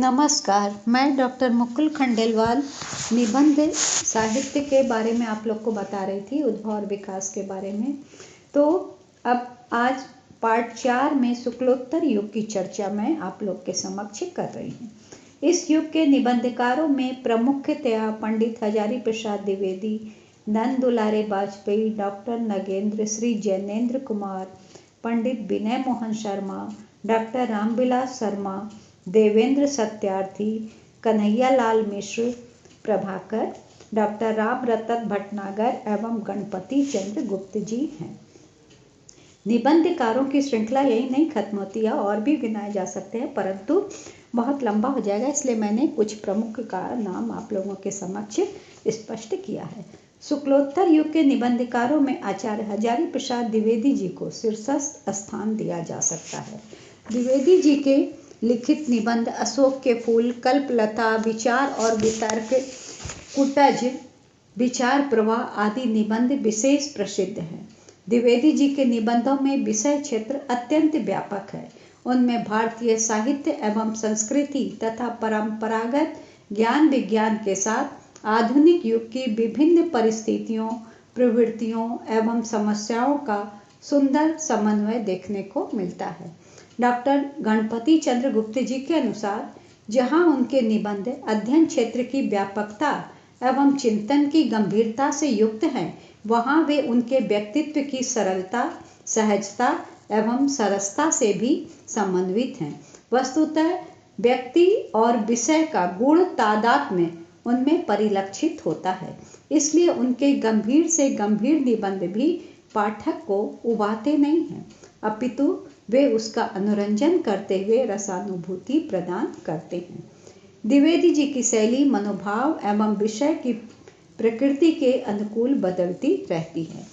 नमस्कार, मैं डॉक्टर मुकुल खंडेलवाल निबंध साहित्य के बारे में आप लोग को बता रही थी, उद्भव और विकास के बारे में। तो अब आज पार्ट 4 में शुक्लोत्तर युग की चर्चा मैं आप लोग के समक्ष कर रही हूँ। इस युग के निबंधकारों में प्रमुखतया पंडित हजारी प्रसाद द्विवेदी, नंद दुलारे वाजपेयी, डॉक्टर नगेंद्र, श्री जैनेन्द्र कुमार, पंडित विनय मोहन शर्मा, डॉक्टर रामविलास शर्मा, देवेंद्र सत्यार्थी, कन्हैयालाल मिश्र, प्रभाकर, डॉक्टर राम रतन भटनागर एवं गणपति चंद्र गुप्त जी हैं। निबंधकारों की श्रृंखला यही नहीं खत्म होती है, और भी गिनाए जा सकते हैं, परंतु बहुत लंबा हो जाएगा, इसलिए मैंने कुछ प्रमुख का नाम आप लोगों के समक्ष स्पष्ट किया है। शुक्लोत्तर युग के निबंधकारों में आचार्य हजारी प्रसाद द्विवेदी जी को शीर्षस्थ स्थान दिया जा सकता है। द्विवेदी जी के लिखित निबंध अशोक के फूल, कल्पलता, विचार और वितर्क, कुटज, विचार प्रवाह आदि निबंध विशेष प्रसिद्ध हैं। द्विवेदी जी के निबंधों में विषय क्षेत्र अत्यंत व्यापक है। उनमें भारतीय साहित्य एवं संस्कृति तथा परंपरागत ज्ञान विज्ञान के साथ आधुनिक युग की विभिन्न परिस्थितियों, प्रवृत्तियों एवं समस्याओं का सुंदर समन्वय देखने को मिलता है। डॉक्टर गणपति चंद्र गुप्त जी के अनुसार जहाँ उनके निबंध अध्ययन क्षेत्र की व्यापकता एवं चिंतन की गंभीरता से युक्त हैं, वहाँ वे उनके व्यक्तित्व की सरलता, सहजता एवं सरसता से भी समन्वित हैं। वस्तुतः व्यक्ति और विषय का गूढ़ तादात्म्य उनमें परिलक्षित होता है, इसलिए उनके गंभीर से गंभीर निबंध भी पाठक को उबाते नहीं हैं, अपितु वे उसका अनुरंजन करते हुए रसानुभूति प्रदान करते हैं। द्विवेदी जी की शैली मनोभाव एवं विषय की प्रकृति के अनुकूल बदलती रहती है।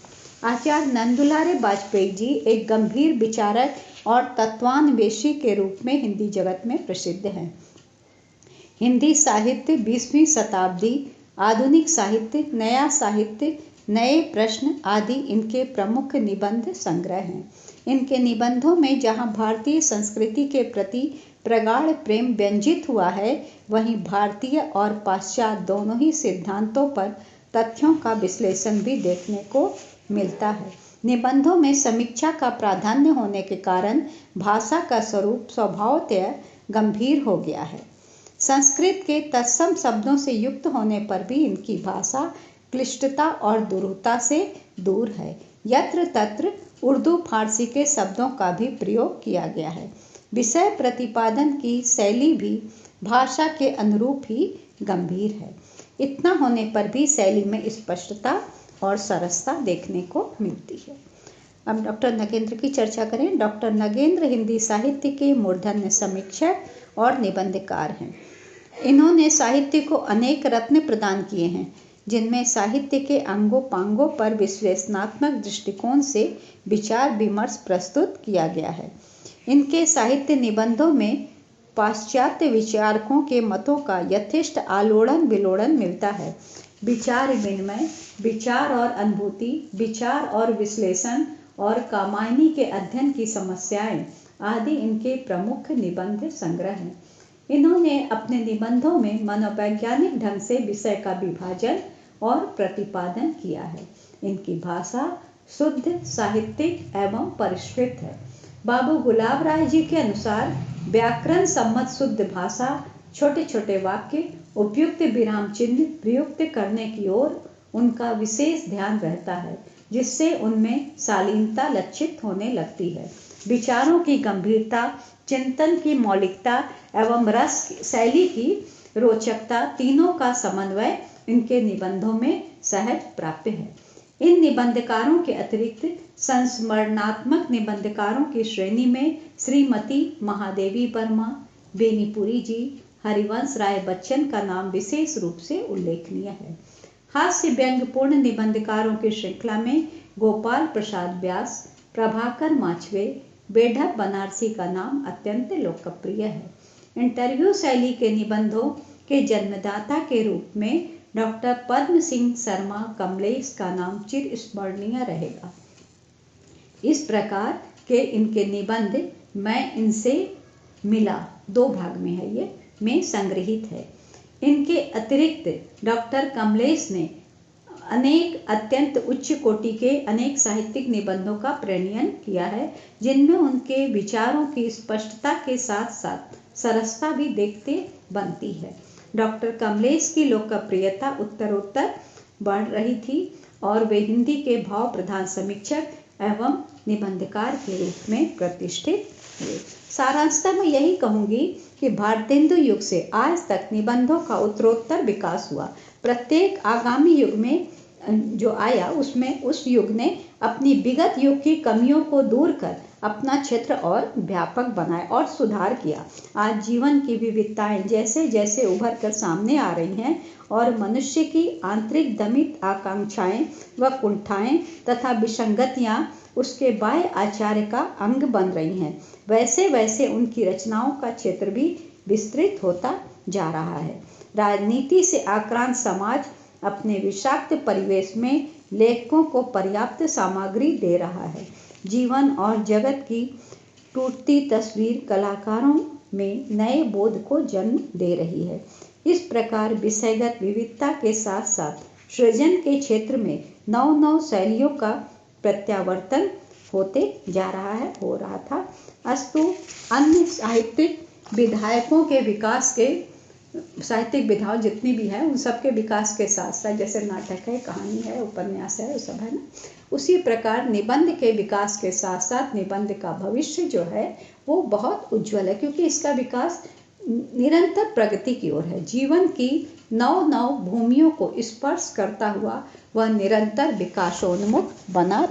आचार्य नंद दुलारे वाजपेयी जी एक गंभीर विचारक और तत्वान्वेषी के रूप में हिंदी जगत में प्रसिद्ध हैं। हिंदी साहित्य 20वीं शताब्दी, आधुनिक साहित्य, नया साहित्य, नए प्रश्न आदि इनके प्रमुख निबंध संग्रह हैं। इनके निबंधों में जहाँ भारतीय संस्कृति के प्रति प्रगाढ़ प्रेम व्यंजित हुआ है, वहीं भारतीय और पाश्चात्य दोनों ही सिद्धांतों पर तथ्यों का विश्लेषण भी देखने को मिलता है। निबंधों में समीक्षा का प्राधान्य होने के कारण भाषा का स्वरूप स्वभावतः गंभीर हो गया है। संस्कृत के तत्सम शब्दों से युक्त होने पर भी इनकी भाषा क्लिष्टता और दुरूहता से दूर है। यत्र तत्र उर्दू फारसी के शब्दों का भी प्रयोग किया गया है। विषय प्रतिपादन की शैली भी भाषा के अनुरूप ही गंभीर है। इतना होने पर भी शैली में स्पष्टता और सरसता देखने को मिलती है। अब डॉक्टर नगेंद्र की चर्चा करें। डॉक्टर नगेंद्र हिंदी साहित्य के मूर्धन्य समीक्षक और निबंधकार हैं। इन्होंने साहित्य को अनेक रत्न प्रदान किए हैं, जिनमें साहित्य के अंगों पांगों पर विश्लेषणात्मक दृष्टिकोण से विचार विमर्श प्रस्तुत किया गया है। इनके साहित्य निबंधों में पाश्चात्य विचारकों के मतों का यथेष्ट आलोड़न विलोड़न मिलता है। विचार विनिमय, विचार और अनुभूति, विचार और विश्लेषण और कामायनी के अध्ययन की समस्याएं आदि इनके प्रमुख निबंध संग्रह हैं। इन्होंने अपने निबंधों में मनोवैज्ञानिक ढंग से विषय का विभाजन और प्रतिपादन किया है। इनकी भाषा शुद्ध, साहित्यिक एवं परिष्कृत है। बाबू गुलाब राय जी के अनुसार व्याकरण सम्मत शुद्ध भाषा, छोटे छोटे वाक्य, उपयुक्त विराम चिन्ह प्रयुक्त करने की ओर उनका विशेष ध्यान रहता है, जिससे उनमें शालीनता लक्षित होने लगती है। विचारों की गंभीरता, चिंतन की मौलिकता एवं रस शैली की रोचकता, तीनों का समन्वय इनके निबंधों में सहज प्राप्य है। इन निबंधकारों के अतिरिक्त संस्मरणात्मक निबंधकारों की श्रेणी में श्रीमती महादेवी वर्मा, बेनीपुरी जी, हरिवंश राय बच्चन का नाम विशेष रूप से उल्लेखनीय है। हास्य व्यंग्यपूर्ण निबंधकारों की श्रृंखला में गोपाल प्रसाद व्यास, प्रभाकर माचवे, बेढप बनारसी का नाम अत्यंत लोकप्रिय है। इंटरव्यू शैली के निबंधों के जन्मदाता के रूप में डॉक्टर पद्म सिंह शर्मा कमलेश का नाम चिर स्मरणीय रहेगा। इस प्रकार के इनके निबंध मैं इनसे मिला 2 भाग में है ये, में संग्रहित है। इनके अतिरिक्त डॉक्टर कमलेश ने अनेक अत्यंत उच्च कोटि के अनेक साहित्यिक निबंधों का प्रणयन किया है, जिनमें उनके विचारों की स्पष्टता के साथ साथ सरसता भी देखते बनती है। डॉक्टर कमलेश की लोकप्रियता उत्तरोत्तर बढ़ रही थी और वे हिंदी के भाव प्रधान समीक्षक एवं निबंधकार के रूप में प्रतिष्ठित हुए। सारांशतः मैं यही कहूँगी कि भारतेंदु युग से आज तक निबंधों का उत्तरोत्तर विकास हुआ। प्रत्येक आगामी युग में जो आया उसमें उस युग ने अपनी विगत युग की कमियों को दूर कर अपना क्षेत्र और व्यापक बनाया और सुधार किया। आज जीवन की विविधताएं जैसे जैसे उभर कर सामने आ रही हैं और मनुष्य की आंतरिक दमित आकांक्षाएं व कुंठाएं तथा विसंगतियां उसके बाह्य आचार्य का अंग बन रही हैं, वैसे वैसे उनकी रचनाओं का क्षेत्र भी विस्तृत होता जा रहा है। राजनीति से आक्रांत समाज अपने विषाक्त परिवेश में लेखकों को पर्याप्त सामग्री दे रहा है। जीवन और जगत की टूटती तस्वीर कलाकारों में नए बोध को जन्म दे रही है। इस प्रकार विषयगत विविधता के साथ साथ सृजन के क्षेत्र में नव नव शैलियों का प्रत्यावर्तन होते जा रहा है, हो रहा था। अस्तु अन्य साहित्यिक विधायकों के विकास के साहित्यिक विधाओं जितनी भी है उन सब के विकास के साथ साथ, जैसे नाटक है, कहानी है, उपन्यास है, वो सब है ना, उसी प्रकार निबंध के विकास के साथ साथ निबंध का भविष्य जो है वो बहुत उज्जवल है, क्योंकि इसका विकास निरंतर प्रगति की ओर है। जीवन की नव नव भूमियों को स्पर्श करता हुआ वह निरंतर विकासोन्मुख बना